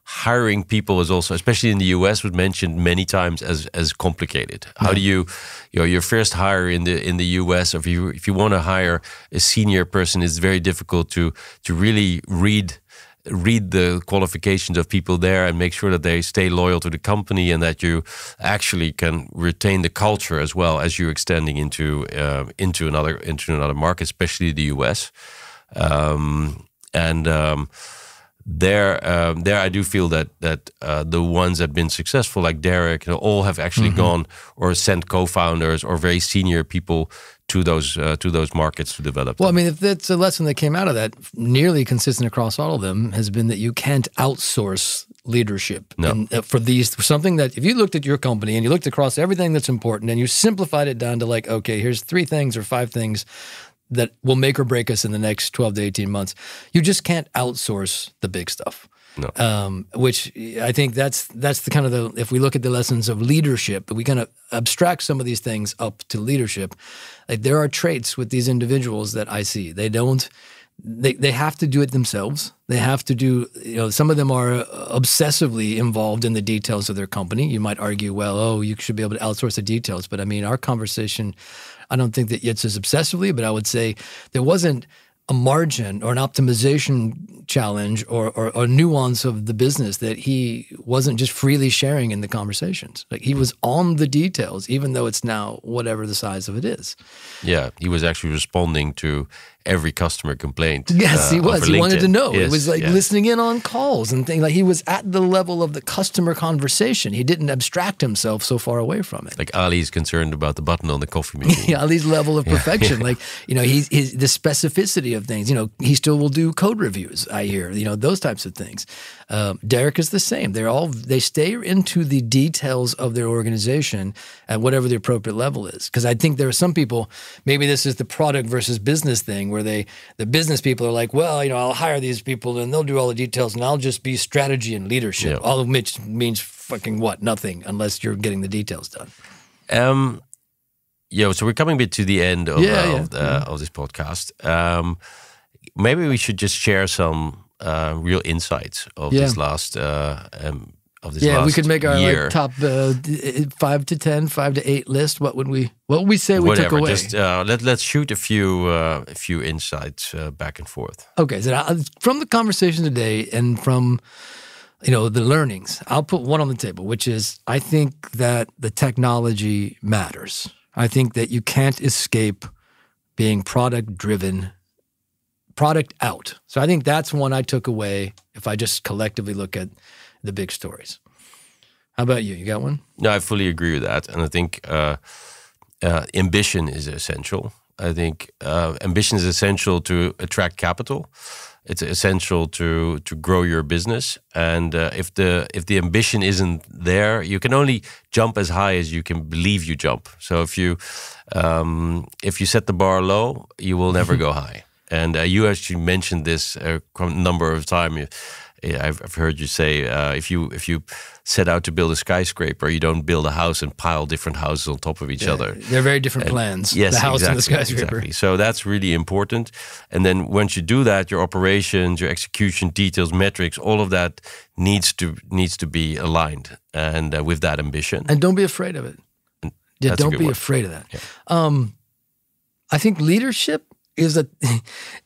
S2: hiring people is also, especially in the US, was mentioned many times as complicated. How do you your first hire in the US, or if you want to hire a senior person, it's very difficult to really read the qualifications of people there and make sure that they stay loyal to the company and that you actually can retain the culture as well as you're extending into another market, especially the US. There I do feel that the ones that have been successful, like Derek, all have actually gone or sent co-founders or very senior people to those markets to develop.
S1: Well, I mean, if that's a lesson that came out of that, nearly consistent across all of them, has been that you can't outsource leadership.
S2: No.
S1: And for something that if you looked at your company and you looked across everything that's important and you simplified it down to like, okay, here's 3 things or 5 things that will make or break us in the next 12 to 18 months. You just can't outsource the big stuff.
S2: No.
S1: Which I think that's the kind of if we look at the lessons of leadership, we kind of abstract some of these things up to leadership. Like there are traits with these individuals that I see. They have to do it themselves. They have to do, some of them are obsessively involved in the details of their company. You might argue, well, you should be able to outsource the details. But I mean, our conversation, I don't think that it's as obsessively, but I would say there wasn't a margin or an optimization challenge or nuance of the business that he wasn't just freely sharing in the conversations. Like he was on the details, even though it's now whatever the size of it is.
S2: Yeah, he was actually responding to every customer complaint.
S1: Yes, he was. He wanted to know.
S2: Yes,
S1: it was like listening in on calls and things. Like he was at the level of the customer conversation. He didn't abstract himself so far away from it.
S2: Like Ali's concerned about the button on the coffee machine.
S1: Yeah, Ali's level of perfection. Like, he's the specificity of things. He still will do code reviews, I hear, those types of things. Derek is the same. They stay into the details of their organization at whatever the appropriate level is. Because I think there are some people, maybe this is the product versus business thing, where the business people are like, well, I'll hire these people and they'll do all the details and I'll just be strategy and leadership. All of which means fucking what? Nothing, unless you're getting the details done.
S2: So we're coming a bit to the end of this podcast. maybe we should just share some real insights of this last
S1: we could make our
S2: year.
S1: like, top 5 to 10, 5 to 8 list. What would we say we
S2: Whatever,
S1: took away?
S2: Just let's shoot a few insights back and forth.
S1: Okay, so from the conversation today and from the learnings, I'll put one on the table, which is I think that the technology matters. I think that you can't escape being product-driven, product out. So I think that's one I took away if I just collectively look at the big stories. How about you? You got one?
S2: No, I fully agree with that. And I think ambition is essential. I think ambition is essential to attract capital. It's essential to grow your business. And if the ambition isn't there, you can only jump as high as you can believe you jump. So if you set the bar low, you will never go high. And you actually mentioned this a number of times. I've heard you say if you set out to build a skyscraper, you don't build a house and pile different houses on top of each other.
S1: They're very different plans.
S2: Yes,
S1: the house
S2: exactly,
S1: and the skyscraper.
S2: Exactly. So that's really important. And then once you do that, your operations, your execution, details, metrics, all of that needs to be aligned and with that ambition.
S1: And don't be afraid of it. Yeah, don't be afraid of that. Yeah. I think leadership is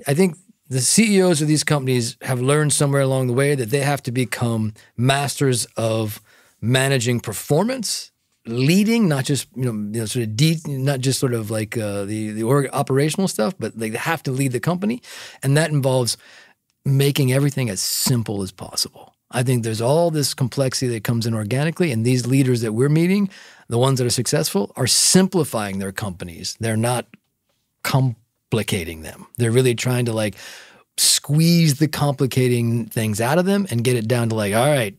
S1: I think the CEOs of these companies have learned somewhere along the way that they have to become masters of managing performance, leading, not just not just sort of like the operational stuff, but they have to lead the company, and that involves making everything as simple as possible. I think there's all this complexity that comes in organically, and these leaders that we're meeting, the ones that are successful, are simplifying their companies. They're not complicating them. They're really trying to like squeeze the complicating things out of them and get it down to like, all right,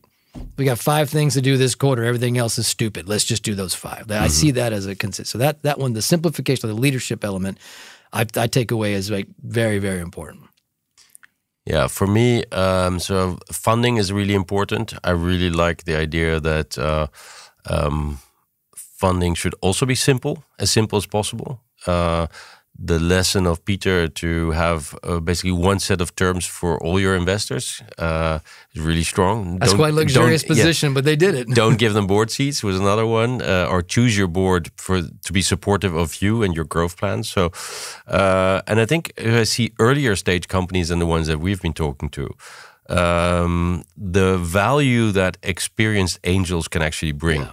S1: we got 5 things to do this quarter. Everything else is stupid. Let's just do those 5. I see that as a consist. So that one, the simplification of the leadership element, I take away as like very, very important.
S2: Yeah, for me, so funding is really important. I really like the idea that funding should also be simple as possible. The lesson of Peter to have basically one set of terms for all your investors is really strong.
S1: That's quite a luxurious position, but they did it.
S2: Don't give them board seats was another one, or choose your board to be supportive of you and your growth plans. So, and I think I see earlier stage companies than the ones that we've been talking to, the value that experienced angels can actually bring. Yeah.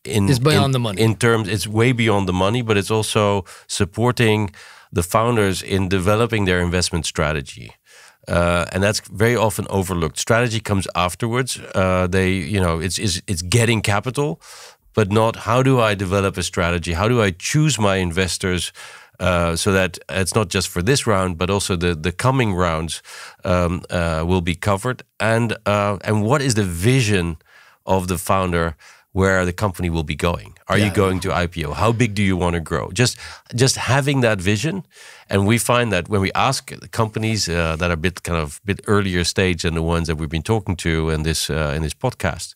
S1: It's beyond the money.
S2: In terms, it's way beyond the money, but it's also supporting the founders in developing their investment strategy. And that's very often overlooked. Strategy comes afterwards. It's getting capital, but not how do I develop a strategy? How do I choose my investors so that it's not just for this round, but also the coming rounds will be covered? And what is the vision of the founder? Where the company will be going. Are you going to IPO? How big do you want to grow? Just having that vision. And we find that when we ask companies that are a bit earlier stage than the ones that we've been talking to in this podcast,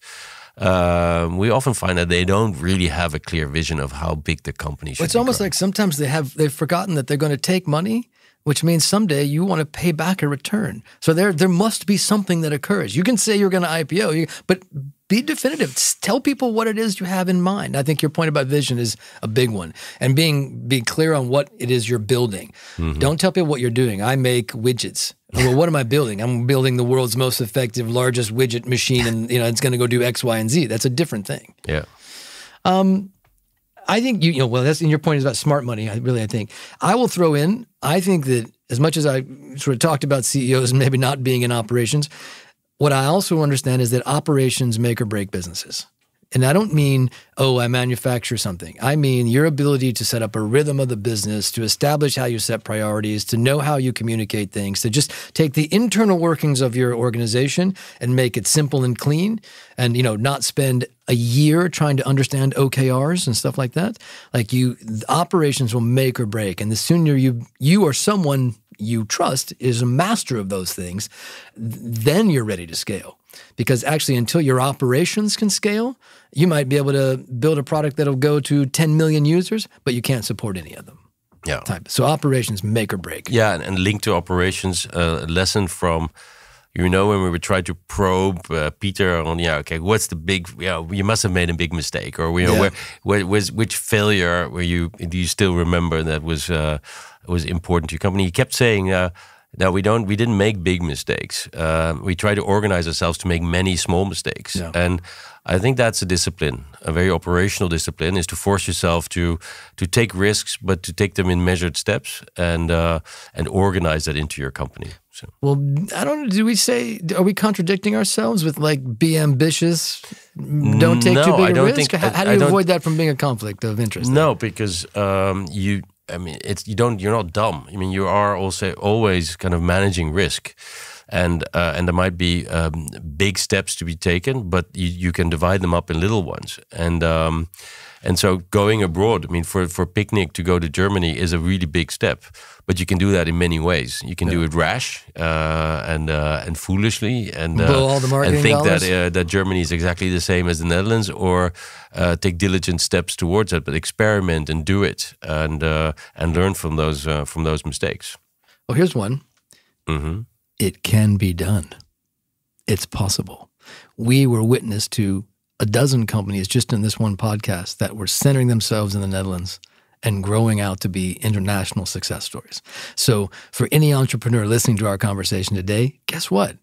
S2: we often find that they don't really have a clear vision of how big the company should be.
S1: It's almost
S2: growing.
S1: like sometimes they've forgotten that they're going to take money, which means someday you want to pay back a return. So there must be something that occurs. You can say you're going to IPO, but be definitive. Tell people what it is you have in mind. I think your point about vision is a big one. And being clear on what it is you're building. Mm-hmm. Don't tell people what you're doing. I make widgets. Well, what am I building? I'm building the world's most effective, largest widget machine, and it's going to go do X, Y, and Z. That's a different thing.
S2: Yeah.
S1: I think that's in your point is about smart money. I think I will throw in. I think that as much as I sort of talked about CEOs and maybe not being in operations, what I also understand is that operations make or break businesses. And I don't mean, I manufacture something. I mean your ability to set up a rhythm of the business, to establish how you set priorities, to know how you communicate things, to just take the internal workings of your organization and make it simple and clean and, not spend a year trying to understand OKRs and stuff like that. Like operations will make or break. And the sooner you or someone you trust is a master of those things, then you're ready to scale. Because actually, until your operations can scale, you might be able to build a product that'll go to 10 million users, but you can't support any of them.
S2: Yeah.
S1: type. So operations make or break.
S2: Yeah, and linked to operations, a lesson from, when we would try to probe Peter on, what's the big, you must have made a big mistake, or which failure do you still remember that was important to your company? He kept saying, no, we didn't make big mistakes. We try to organize ourselves to make many small mistakes. Yeah. And I think that's a discipline, a very operational discipline, is to force yourself to take risks, but to take them in measured steps and organize that into your company. So.
S1: Well, I don't know. Are we contradicting ourselves with be ambitious, don't take too big a risk? How do you avoid that from being a conflict of interest?
S2: No, because you're not dumb. I mean, you are also always kind of managing risk. And there might be big steps to be taken, but you can divide them up in little ones. And so going abroad, I mean, for Picnic to go to Germany is a really big step, but you can do that in many ways. You can do it rash and foolishly, and
S1: blow all the marketing
S2: and think
S1: dollars.
S2: that Germany is exactly the same as the Netherlands, or take diligent steps towards it, but experiment and do it, and learn from those mistakes.
S1: Well, here's one.
S2: Mm-hmm.
S1: It can be done. It's possible. We were witness to a dozen companies just in this one podcast that were centering themselves in the Netherlands and growing out to be international success stories. So for any entrepreneur listening to our conversation today, guess what?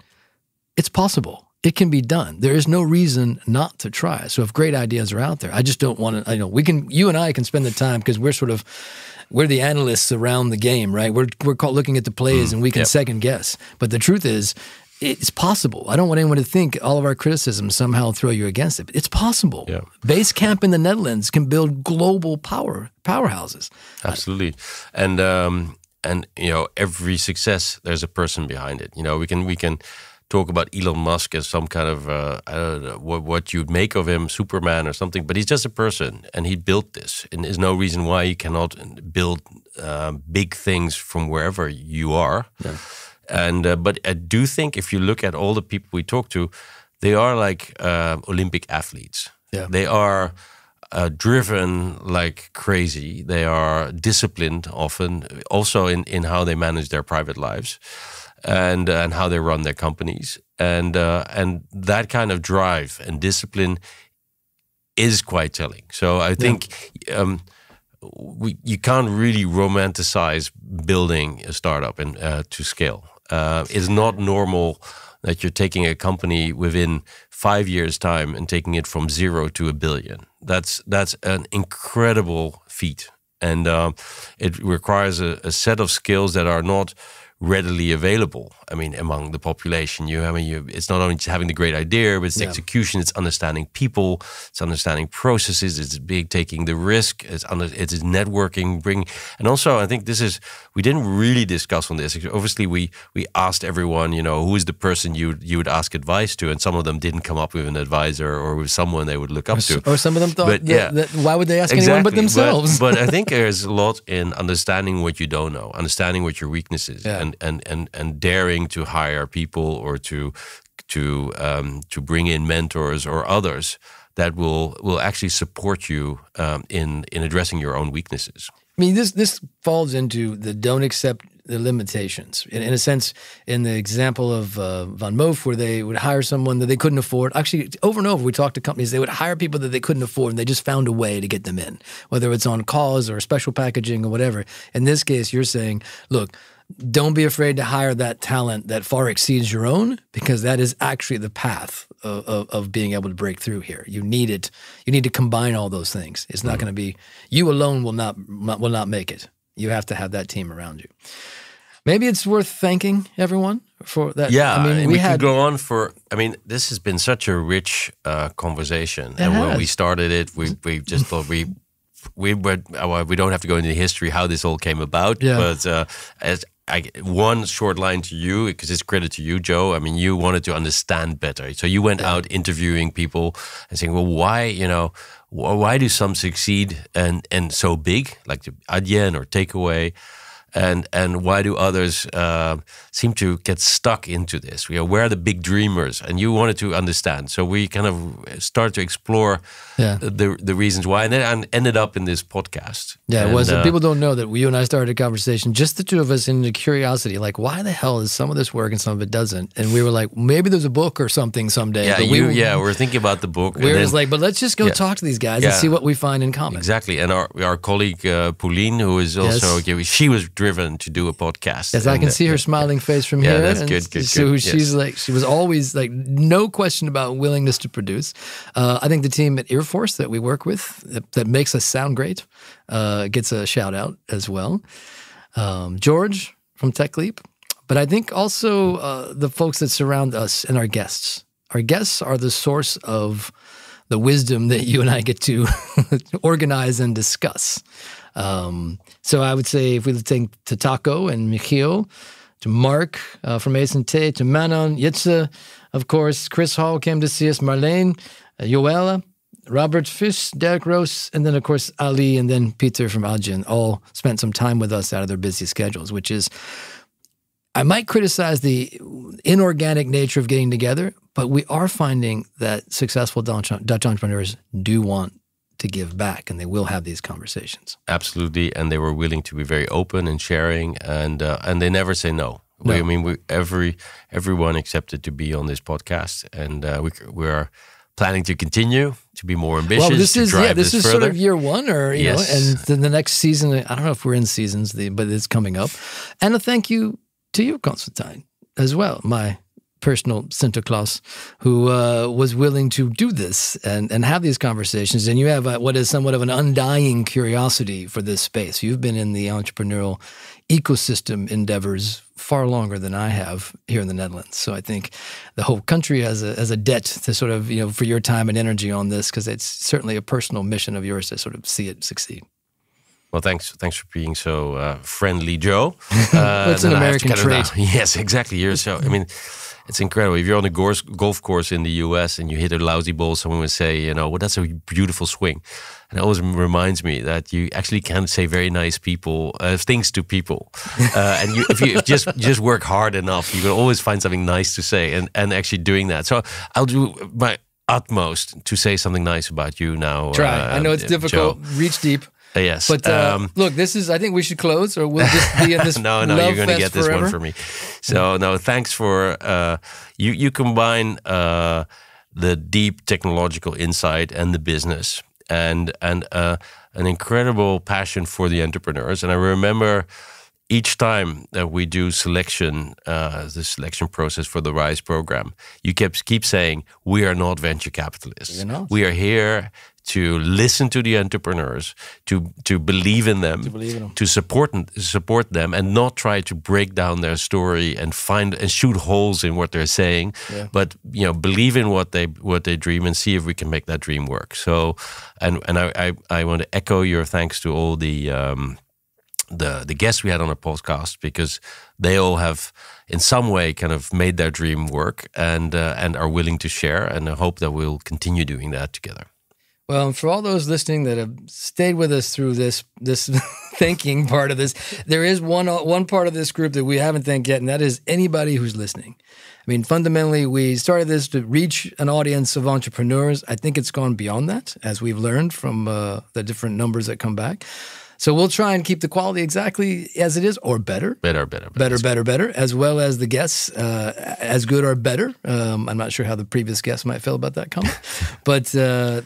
S1: It's possible. It can be done. There is no reason not to try. So if great ideas are out there, I just don't want to, you and I can spend the time, because we're the analysts around the game, right? We're looking at the plays and we can second guess. But the truth is, it's possible. I don't want anyone to think all of our criticisms somehow throw you against it. It's possible. Yeah. Basecamp in the Netherlands can build global powerhouses.
S2: Absolutely. And every success, there's a person behind it. We can talk about Elon Musk as some kind of, I don't know what you'd make of him, Superman or something, but he's just a person, and he built this. And there's no reason why he cannot build big things from wherever you are. Yeah. And but I do think if you look at all the people we talk to, they are like Olympic athletes. Yeah. They are driven like crazy. They are disciplined often, also in how they manage their private lives. And how they run their companies, and that kind of drive and discipline is quite telling. So I think you can't really romanticize building a startup and to scale. It's not normal that you're taking a company within 5 years' time and taking it from 0 to 1 billion. That's an incredible feat, and it requires a set of skills that are not readily available. I mean, among the population, it's not only just having the great idea, but it's execution, it's understanding people, it's understanding processes, it's taking the risk, it's networking, and also I think we didn't really discuss on this. Obviously, we asked everyone, who is the person you would ask advice to, and some of them didn't come up with an advisor or with someone they would look up to.
S1: Or some of them thought, that why would they ask anyone but themselves?
S2: But I think there's a lot in understanding what you don't know, understanding what your weaknesses and daring to hire people or to bring in mentors or others that will actually support you in addressing your own weaknesses.
S1: I mean, this falls into the don't accept the limitations. In a sense, in the example of Van Moof, where they would hire someone that they couldn't afford. Actually, over and over, we talked to companies, they would hire people that they couldn't afford, and they just found a way to get them in, whether it's on cause or special packaging or whatever. In this case, you're saying, look, don't be afraid to hire that talent that far exceeds your own, because that is actually the path of being able to break through here. You need it. You need to combine all those things. It's not going to be, you alone will not make it. You have to have that team around you. Maybe it's worth thanking everyone for that.
S2: Yeah, I mean, we could go on for. I mean, this has been such a rich conversation, when we started it, we just thought we don't have to go into the history how this all came about. Yeah. But one short line to you, because it's credit to you, Joe. I mean, you wanted to understand better, so you went out interviewing people and saying, well, why do some succeed and so big, like the Adyen or Takeaway? and why do others seem to get stuck into this? Where are the big dreamers? And you wanted to understand, so we kind of started to explore the reasons why, and then ended up in this podcast.
S1: Yeah, it was. People don't know that you and I started a conversation, just the two of us, in the curiosity, like, why the hell does some of this work and some of it doesn't? And we were like, maybe there's a book or something someday.
S2: Yeah, we're thinking about the book.
S1: We were just like, but let's just go talk to these guys and see what we find in common.
S2: Exactly. And our colleague Pauline, who is also she was driven to do a podcast.
S1: Yes, I can see her smiling face from here.
S2: Yeah, that's good.
S1: So she's like, she was always like, no question about willingness to produce. I think the team at Ear Force that we work with, that makes us sound great, gets a shout out as well. George from Tech Leap. But I think also the folks that surround us and our guests. Our guests are the source of the wisdom that you and I get to organize and discuss. So I would say, if we think to Taco and Michiel, to Mark from Ace & Tay, to Manon, Jitse, of course, Chris Hall came to see us, Marlene, Joella, Robert Fish, Derek Roos, and then, of course, Ali, and then Peter from Algin, all spent some time with us out of their busy schedules, which is, I might criticize the inorganic nature of getting together, but we are finding that successful Dutch entrepreneurs do want to give back, and they will have these conversations.
S2: Absolutely, and they were willing to be very open and sharing, and they never say no. I mean, everyone accepted to be on this podcast, and we are planning to continue to be more ambitious.
S1: Well, this is
S2: further.
S1: sort of year one, or you know, and then the next season. I don't know if we're in seasons, but it's coming up. And a thank you to you, Constantijn, as well, my personal Sinterklaas, who was willing to do this and have these conversations. And you have what is somewhat of an undying curiosity for this space. You've been in the entrepreneurial ecosystem endeavors far longer than I have here in the Netherlands. So I think the whole country has a debt to sort of, you know, for your time and energy on this, because it's certainly a personal mission of yours to sort of see it succeed.
S2: Well, thanks for being so friendly, Joe.
S1: It's an American trait.
S2: Yes, exactly. You're so. I mean, it's incredible. If you're on a golf course in the U.S. and you hit a lousy ball, someone will say, you know, well, that's a beautiful swing. And it always reminds me that you actually can say very nice things to people. And if you just work hard enough, you can always find something nice to say. And actually doing that. So I'll do my utmost to say something nice about you now.
S1: Try. I know it's difficult.
S2: Joe.
S1: Reach deep.
S2: Yes.
S1: But look, I think we should close, or we'll just be in this
S2: No, you're going to get this one from me. So, no, thanks for... You combine the deep technological insight and the business and an incredible passion for the entrepreneurs. And I remember each time that we do the selection process for the RISE program, you keep saying, we are not venture capitalists. We are here to listen to the entrepreneurs, to believe in them, to support them, and not try to break down their story and shoot holes in what they're saying, but believe in what they dream and see if we can make that dream work. So, and I want to echo your thanks to all the guests we had on our podcast, because they all have in some way kind of made their dream work and are willing to share, and I hope that we'll continue doing that together.
S1: Well, and for all those listening that have stayed with us through this thinking part of this, there is one part of this group that we haven't thanked yet, and that is anybody who's listening. I mean, fundamentally, we started this to reach an audience of entrepreneurs. I think it's gone beyond that, as we've learned from the different numbers that come back. So we'll try and keep the quality exactly as it is, or better. Better, as well as the guests, as good or better. I'm not sure how the previous guests might feel about that comment, but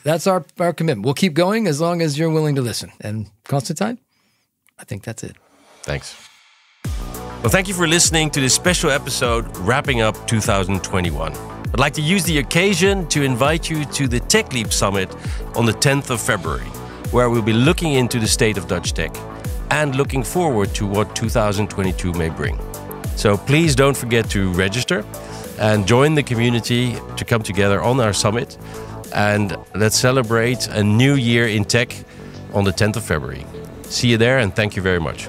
S1: that's our commitment. We'll keep going as long as you're willing to listen. And Constantijn, I think that's it.
S2: Thanks. Well, thank you for listening to this special episode wrapping up 2021. I'd like to use the occasion to invite you to the Tech Leap Summit on the 10th of February. Where we'll be looking into the state of Dutch tech and looking forward to what 2022 may bring. So please don't forget to register and join the community to come together on our summit. And let's celebrate a new year in tech on the 10th of February. See you there, and thank you very much.